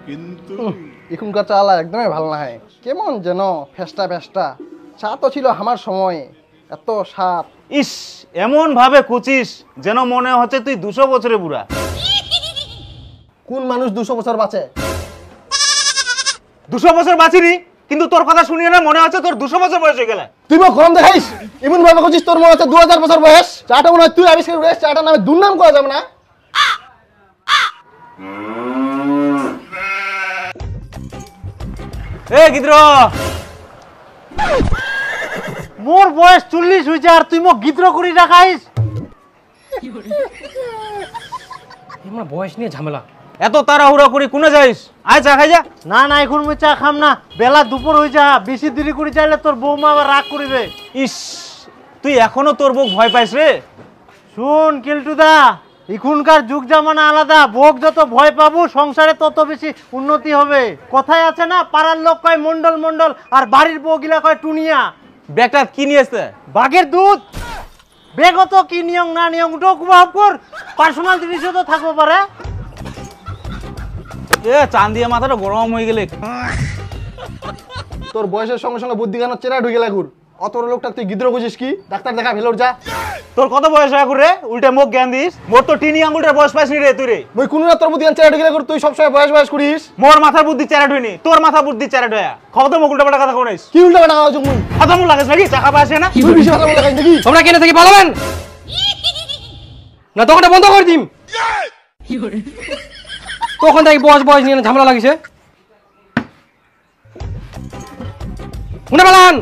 এখনকার চালা একদমই ভালো না, কেমন যেন ফেস্টা ফেস্টা। চা তো ছিল আমার সময়ে, এত স্বাদ। ইস, এমন ভাবে কুচিস যেন মনে হচ্ছে তুই 200 বছরের বুড়া। কোন মানুষ 200 বছর বাঁচে? 200 বছর বাঁচিনি, কিন্তু তোর কথা শুনিয়ে না মনে হচ্ছে তোর 200 বছর বয়স হয়ে গেলে। তুই মুখ কম দেখাইস, এমন ভাবে করছিস তোর মনে হচ্ছে 2000 বছর বয়স। চাটা মনে হয় তুই আবিষ্কার করিস, চাটার নামে দুর্নাম করা যাবে না। এ গিদ্র, মোর বয়স 40 হইছে আর তুই মোক গিদ্র করি রাখাইস। আমার বয়স নিয়ে ঝামেলা। এত তাড়াহুড়া করি কোনে যাইস? আয় চা খাই যা। না না, এখন মুই চা খাম না, বেলা দুপুর হয়ে যা। বেশি দেরি করে চাইলে তোর বৌমা আবার রাগ করিবে। ইস, তুই এখনো তোর বউ ভয় পাইস রে? শুন কেলটুদা, এখনকার যুগ জামানা আলাদা। বউক যত ভয় পাবো সংসারে তত বেশি উন্নতি হবে। কথায় আছে না, পাড়ার লোক কয় মন্ডল মন্ডল আর বাড়ির বউ গিলা কয় টুনিয়া। ব্যাগটা কি নিয়ে এসছে? বাঘের দুধ। বেগত কি নিয়ম না নিয়ম ওটাও কুবাব কর, পার্সোনাল জিনিসও তো থাকবো পারে। এ চান্দিয়া মাথাটা গরম হয়ে গেলে। তোর বয়সের সঙ্গে সঙ্গে বুদ্ধি গানের চেরা ঢুকে লাগুর। অত বড় লোকটা তুই গিদ্র খুঁজিস কি? ডাক্তার দেখা ভেলোর যা। তোর কত বয়স হয় রে? উল্টে মুখ জ্ঞান দিস। মোর তো টিনি আঙ্গুলটার বয়স পাইস নি রে তুই রে। মই কোনো না তোর বুদ্ধি গান চেরা ঢুকে লাগুর, তুই সবসময় বয়স বয়স করিস। মোর মাথার বুদ্ধি চ্যারেট হইনি, তোর মাথা বুদ্ধি চ্যারেট হয়া। খবর তো মুখ উল্টা পাল্টা কথা কোনাইস। কি উল্টা বানা আওয়াজ মুই? কথা মুখ লাগাস নাকি? চাকা পাইছে না? তুই বেশি কথা বলে খাইস নাকি? তোমরা কেন থেকে পালাবেন না? দোকানটা বন্ধ করে দিম। তখন থেকে বয়স বয়স নিয়ে ঝামেলা লাগিছে। শুনে পালান।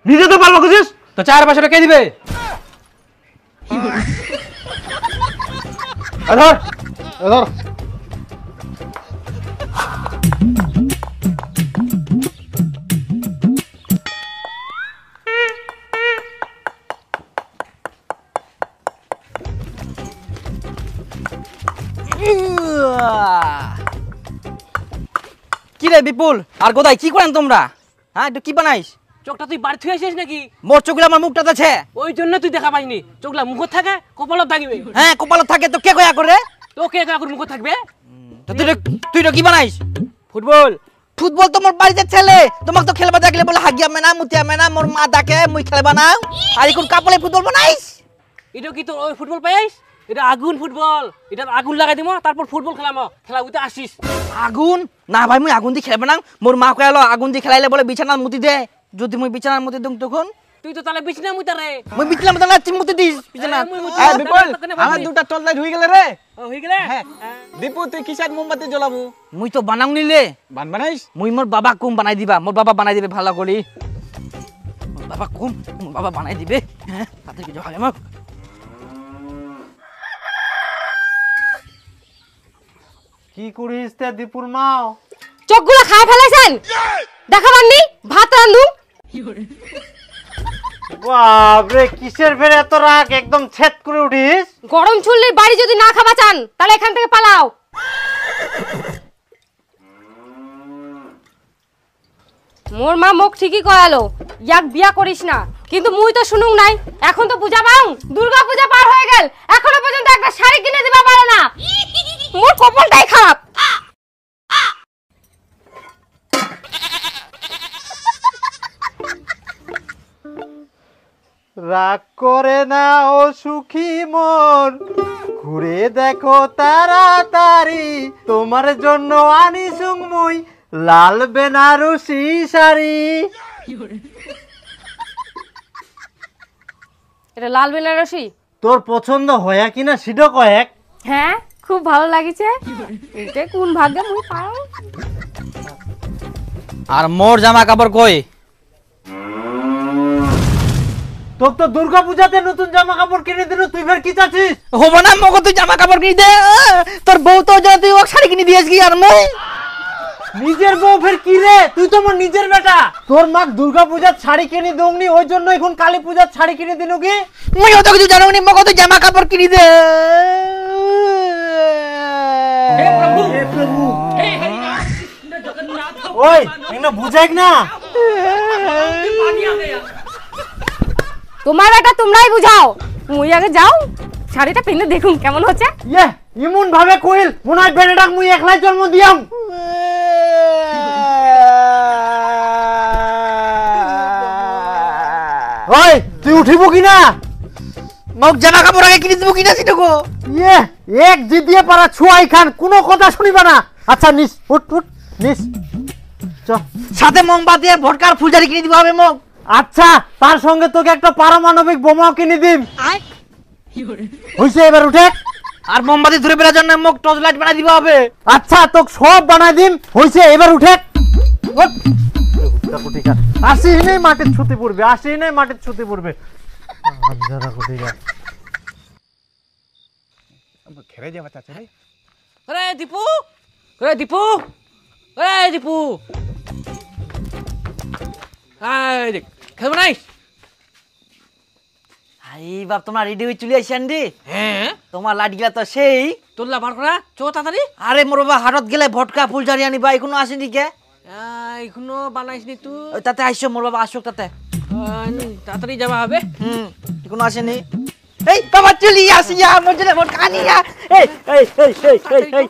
নিজে তো পারবো খুঁজিস তো 4 বছরে কে দিবে? ধর ধর। কি রে বিপুল আর গোদাই, কি করেন তোমরা? হ্যাঁ, একটু কি বানাইস? চোখটা তুই বাড়ি থুয়ে আসিস নাকি? মোর চোখগুলো আমার মুখটাতে আছে। ওই জন্য তুই দেখা পাইনি। চোখলা মুখ থাকে, কপালত থাকিবে। হ্যাঁ, কপালত থাকে তো কে কয়া করে? তোকে কাকুর মুখ থাকবে। তো তুই তো কি বানাইস? ফুটবল। ফুটবল তো মোর বাড়িতে ছেলে, তোমাকে তো খেলবা দেখলে বলে হাগিয়া মেনা মুতিয়া মেনা, মোর মা ডাকে মুই খেলবা না। আর এখন কাপড়ে ফুটবল বানাইস? এটা কি তোর ওই ফুটবল পাইস? এটা আগুন ফুটবল। এটা আগুন লাগাই দিব, তারপর ফুটবল খেলাম। খেলা উঠে আসিস। আগুন না ভাই, মুই আগুন দিয়ে খেলবা না। মোর মা কয়ালো আগুন দিয়ে খেলাইলে বলে বিছানার মুতি দে। যদি মুই বিছানার মুতি দিম তখন? তুই তো তাহলে বিছনা মুইতারে। মুই বিছানার মুতি না, চিমুতি দিস বিছানা। এই বিপুল, আমার দুটা টর্চলাইট হই গেলে রে। হই গেলে? হ্যাঁ। দীপু তুই কিসার মোমবাতি জ্বলাবো? মুই তো বানাও নিলে বানাইস? মুই মোর বাবা কুম বানাই দিবা। মোর বাবা বানাই দিবে ভালো করি। মোর বাবা কুম, মোর বাবা বানাই দিবে। হ্যাঁ, তাতে কিছু হয় আমার। কি করিস তে দীপুর মাও? চোখগুলো খায় ফেলাইছেন, দেখাবাননি ভাত রান্ধু। বাপরে, কিসের ফের এত রাগ? একদম ছেদ করে উঠিস। গরম চুল্লির বাড়ি যদি না খাবা চান তাহলে এখান থেকে পালাও। মোর মা মুখ ঠিকই কয়ালো, ইয়াক বিয়া করিস না, কিন্তু মুই তো শুনুং নাই। এখন তো পূজা পাও, দুর্গা পূজা পার হয়ে গেল, এখনো পর্যন্ত একটা শাড়ি কিনে দিবা পারে না। মোর কপালটাই খারাপ। রাগ করে না ও সুখী মন, ঘুরে দেখো তাড়াতাড়ি, তোমার জন্য আনিসুং মুই লাল বেনারসি শাড়ি। এটা লাল বেনারসি তোর পছন্দ হয় কিনা সেটা কয়েক। হ্যাঁ, খুব ভালো লাগিছে। এটা কোন ভাগ্যে মুই পাও। আর মোর জামা কাপড় কই? তোর তো দুর্গা পূজাতে নতুন জামা কাপড় কিনে দিল, তুই ফের কি চাচ্ছিস? হবো না মগো, তুই জামা কাপড় কিনে দে। তোর বউ তো যা, তুই ও শাড়ি কিনে দিয়েছিস কি? আর মই নিজের বউ ফের কি রে? তুই তো মোর নিজের বেটা। তোর মা দুর্গা পূজার শাড়ি কিনে দৌনি, ওই জন্য এখন কালী পূজার শাড়ি কিনে দিনু কি? মই অত কিছু জানো নি মগো, তুই জামা কাপড় কিনে দে। হে প্রভু, হে প্রভু, হে হরি কৃষ্ণ জগন্নাথ। ওই এনা বুঝাইক না। পানি আ গয়া। তোমার বেটা তোমরাই বুঝাও। মুই আগে যাও, শাড়িটা পিনে দেখুন কেমন হচ্ছে। ইয়ে ইমন ভাবে কইল মনে হয় বেটাটাক মুই একলাই জন্ম দিয়াম। ওই তুই উঠিব কিনা? মোক জামা কাপড় আগে কিনে দিব কিনা সেটা গো। ইয়ে এক জিদিয়ে পারা ছুয়াই খান, কোনো কথা শুনিবা না। আচ্ছা নিস, উঠ উঠ নিস। চ সাথে মোমবাতি আর ভটকার ফুলজারি কিনে দিব হবে মোক। আচ্ছা তার সঙ্গে তোকে একটা পারমাণবিক বোমাও কিনে দিম। হইছে এবার উঠে। আর মোমবাতি ধরে বেড়ার জন্য মোক টর্চ লাইট বানাই দিব হবে। আচ্ছা তোকে সব বানাই দিম। হইছে এবার উঠে। আসি নেই মাটির ছুতে পড়বে, আসি নেই মাটির ছুতে পড়বে। ওরে দীপু, ওরে দীপু, ওরে দীপু, এই দেখ খেলবো নাই? আই বাপ তোমরা রেডি হয়ে চলে আইছেন রে। হ্যাঁ তোমার লাইট গিলা তো সেই। তোল্লা বার করা চো তাড়াতাড়ি। আরে মোর বাবা হাটত গেলে ভটকা ফুলজারি আনিবা, এখনো আসেনি কে? এখনো বানাইসনি তুই? ওই তাতে আইসো মোর বাবা, আসুক তাতে। তাড়াতাড়ি যাবা হবে। এখনো আসেনি। এই বাবা চলি আসিয়া মোর জন্য ভটকা আনিয়া। এই এই এই এই এই এই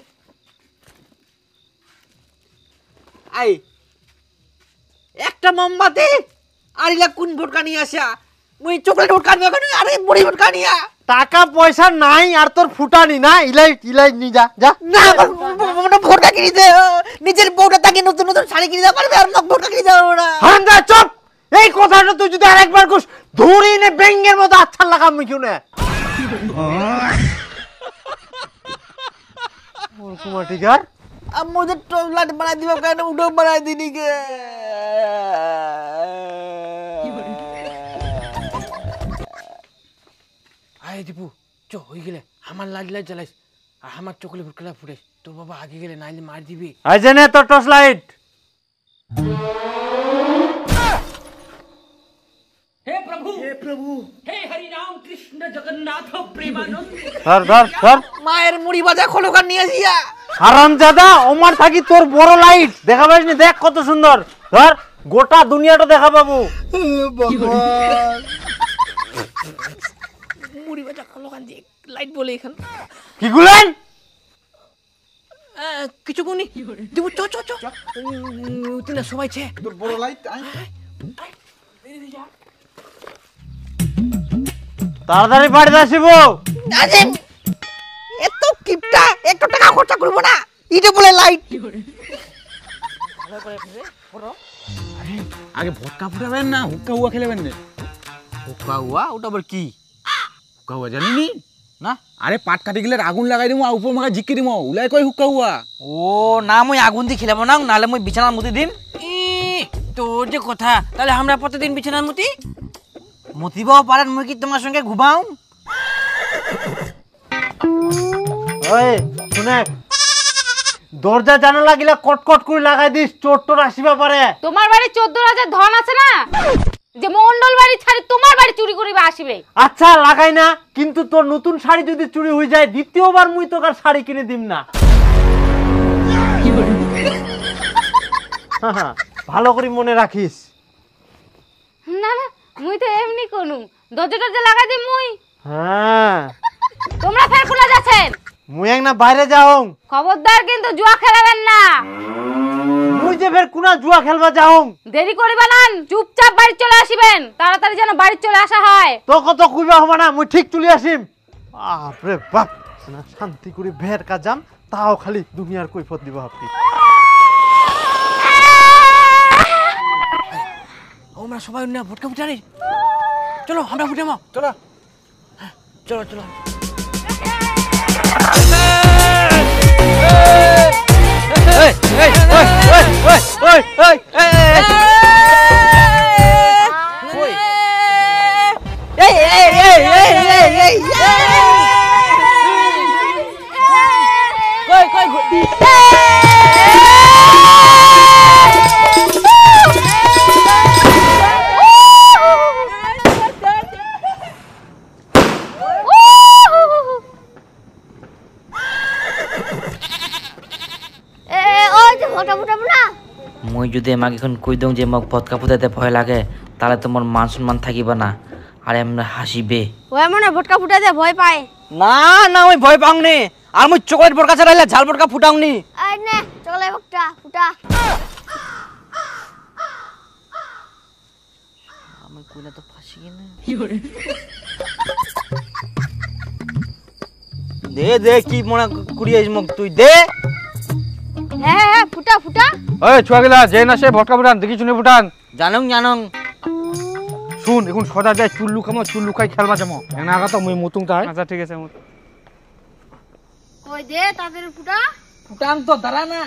আই একটা মোমবাতি আর ইলা কোন ভটকা নিয়ে আসা? মুই চকলেট ভটকা নিয়া কেন? আরে বড়ি ভটকা নিয়া। টাকা পয়সা নাই আর তোর ফুটানি না, ইলাই ইলাই নি যা যা। না মোটা ভটকা কিনে দে। নিজের বউটা তাকে নতুন নতুন শাড়ি কিনে দেওয়া পারবে আর মোক ভটকা কিনে দেওয়া না। হান্দা চুপ। এই কথাটা তুই যদি আরেকবার কইস ধরি নে বেঙ্গের মতো আচ্ছা লাগাম মিকিউ না। ওর কুমার টিকার মুঝে টর্চ লাইট বানাই দিব কেন? উঠো বানাই দিনি কে? আয় দীপু চো হয়ে গেলে আমার লাইট লাইট জ্বালাইস আর আমার চকলে ফুটকলা ফুটাইস। তোর বাবা আগে গেলে নাইলে মার দিবি। আই জেনে তোর টর্চ লাইট। হে প্রভু, হে প্রভু, হে হরি রাম কৃষ্ণ জগন্নাথ প্রেমানন্দ। ধর ধর ধর। মায়ের মুড়ি বাজা খোলকার নিয়ে আসিয়া। হারামজাদা ওমার থাকি তোর বড় লাইট দেখা পাইস নি? দেখ কত সুন্দর। ধর গোটা দুনিয়াটা দেখা পাবো। মুড়ি বাজা খোলকান দিয়ে লাইট বলে এখান কি গুলেন? কিছু কোনি দীপু চো চো চো। তুই না সবাই ছে তোর বড় লাইট তাড়াতাড়ি বাড়িতে আসিব। আরে এত কিপটা 1 টাকা খরচা করব না, এটা বলে লাইট। আগে ভটকা ফুটাবেন না হুক্কা হুয়া খেলেবেন না? হুক্কা হুয়া ওটা আবার কি? হুক্কা হুয়া জানিনি না আরে পাট কাটি গেলে আগুন লাগাই দিমু আর উপর মাখা জিক্কি দিমু উলাই কই হুক্কা হুয়া। ও না মুই আগুন দি খেলাবো না, নালে মুই বিছানার মুতি দিম। তোর যে কথা, তাহলে আমরা প্রতিদিন বিছানার মুতি মুতিবাও পারেন, মুই কি তোমার সঙ্গে ঘুমাও? ওই শুনে দরজা জানালা গিলা কটকট করে লাগাই দিস, চোর টোর আসিবা পারে। তোমার বাড়ি 14,000 ধন আছে না, যে মন্ডল বাড়ি ছাড়ি তোমার বাড়ি চুরি করিবা আসিবে। আচ্ছা লাগাই না, কিন্তু তোর নতুন শাড়ি যদি চুরি হয়ে যায় দ্বিতীয়বার মুই তোর শাড়ি কিনে দিম না। ভালো করে মনে রাখিস। না না মুই তো এমনি কোনু দরজাটা লাগাই দিম মুই। হ্যাঁ তোমরা ফের খোলা যাচ্ছেন? মুই এক না বাইরে যাও। খবরদার কিন্তু জুয়া খেলাবেন না। মুই যে ফের কোনা জুয়া খেলবা যাও। দেরি করিবা না, চুপচাপ বাড়ি চলে আসিবেন, তাড়াতাড়ি যেন বাড়ি চলে আসা হয়। তো কত কইবা হবে না, মুই ঠিক চলে আসিম। বাপরে বাপ, না শান্তি করে ভের কাজাম, তাও খালি দুনিয়ার কৈফত দিবা আপনি। আমরা সবাই না ভটকা ফুটারে, চলো আমরা ফুটামো, চলো চলো চলো। মুই যদি আমাকে এখন কই দઉં যে মোক ভটকা ফুটাইতে ভয় লাগে, তাহলে তোমার মান সম্মান থাকিবা না, আর এমনি হাসিবে। ওই মনে ভটকা ফুটাইতে ভয় পায়। না না ওই ভয় পাও নে, আর মুই চকলেট ভোটকা ছাড়াইলে ঝাল ভোটকা ফুটাউনি আর নে চকলেট ফুটা ফুটা আমি কইনা তো ফাঁসি না দে দে কি মনে কুড়িয়েছ মুখ তুই দে হ্যাঁ হ্যাঁ ফুটা ফুটা ওই ছুয়া গেলা যে না সে ভটকা ফুটান দেখি শুনে ফুটান জানং জানং শুন এখন সদা যায় চুল্লু খামো চুল্লু খাই খেলবা যাবো এনা আগা তো মুই মুতুং তাই আচ্ছা ঠিক আছে ওই দে তাদের ফুটা ফুটাং তো দাঁড়া না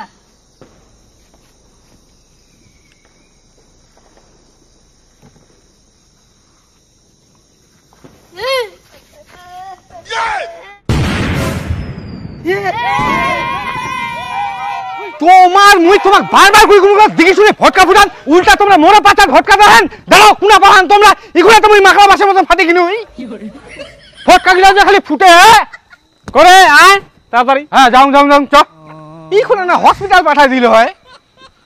তোমার মুই তোমাক বারবার কই কই দেখি শুনে ভটকা ফুটান উল্টা তোমরা মোরা পাচার ভটকা দেন দাঁড়াও কুনা পাহান তোমরা ইগুলা তো মুই মাকড়া বাসের মতন ফাটি কিনুই ভটকা গিলা যে খালি ফুটে করে আয় তাড়াতাড়ি হ্যাঁ যাও যাও যাও চ ইখুনে না হসপিটাল পাঠাই দিলে হয়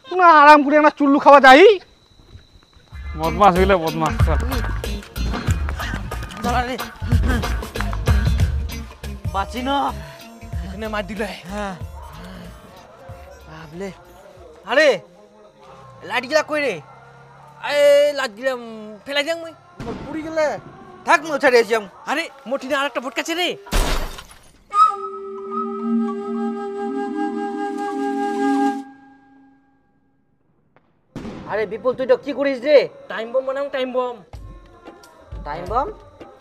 কুনা আরাম করে না চুল্লু খাওয়া যাই বদমাস হইলে বদমাস দাঁড়া রে বাঁচি না এখানে মার দিলে হ্যাঁ বাবলে আরে লাইট গিলা কই রে এ লাইট গিলা ফেলাই যাং মুই পুরি গেলে থাক মো ছাড়ে যাম আরে মোটিনে আরেকটা ভটকাছে রে আরে বিপুল তুই তো কি করিস রে টাইম বম বানাও টাইম বম টাইম বম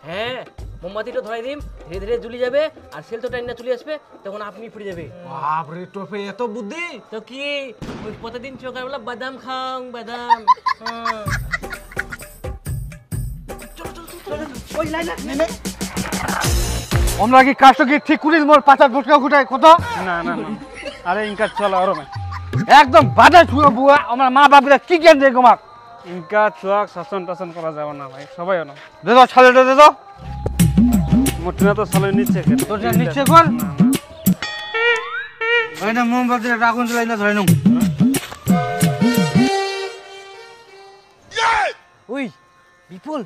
হ্যাঁ মোমবাতিটা ধরাই দিম ধীরে ধীরে জ্বলি যাবে আর সেল তো টাইম না চলে আসবে তখন আপনি ফুটে যাবে বাপ রে তোফে এত বুদ্ধি তো কি ওই প্রতিদিন সকালবেলা বাদাম খাও বাদাম হ্যাঁ ওই লাইন আমরা কি কাজটা কি ঠিক করিস মোর পাচার ভটকা ফুটাই কত না না না আরে ইনকা চলো আরো না একদম বাধা ছুঁয়ে বুয়া আমার মা বাপরা কি জ্ঞান দেয় গোমাক ইনকা চুয়াক শাসন টাসন করা যাবে না ভাই সবাই না দে দাও ছালেটা দে দাও মোটিনা তো চলে নিচ্ছে তোর যা নিচ্ছে কর ওই না মোমবাতি আগুন জ্বালাই না ধরে নাও ওই বিপুল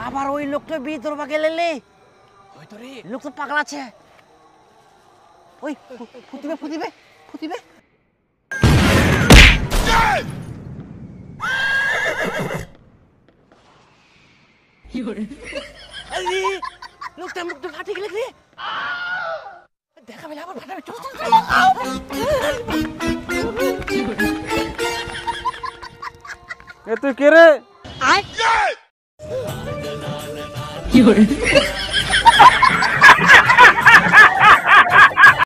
আবার ওই লোকটা ভিতর বা গেলে ওই তো রে লোক তো পাগলাছে ওই ফুটিবে ফুটিবে ফুটিবে আরে লোকটা মুখটা ফাটে গেলে রে দেখা পেলে আবার ফাটাবে চল এ তুই কে রে আয়